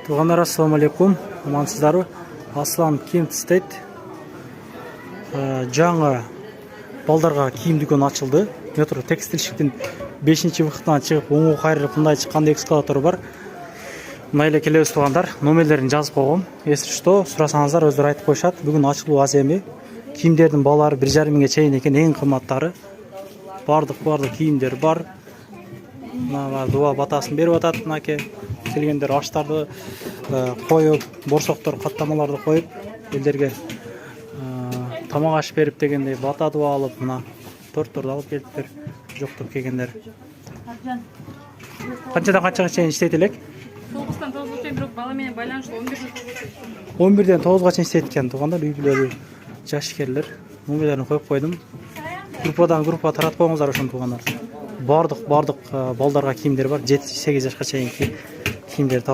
Туғандар, ассаламу алейкум. Амансыздарбы? Аслан киім тістейді. Жаңа балдарға киім дүкен açılды. Метро текстильшіктен 5-ші вақытынан шығып, оңғы қайрылып, қындай шыққанда экскалаторы бар. Майлы келеміз туғандар. Номерлерін жазып қойғым. Если что, сұрасаңыздар, өздері айтып қойшат. Бүгін açылу аз еме. Киімдердің балары 1,5 мыңға чейін екен, ең қымбаттары. Бардық киімдер бар. Дуа батасын беріп атады, наке. Келгендер аштарды қойып, борсоқтар, қаттамаларды қойып, елдерге тамақ ашып беріп дегендей бата дуа алып, мына торттарды алып келдіктер, жоқтып келгендер. Қаншадан қаншаға шейін істетелек? 9-тан 9-ға шейін, бірақ баламен байланышлы 11-ден 11-ден 9-ға шейін істеткен туғандар, үйлері жашкерлер. Номерлерін қойып қойдым. Группадан группа таратып қойыңыздар үшін туғандар. Бардық балдарға киімдер бар, 7-8 жашқа шейін киімдер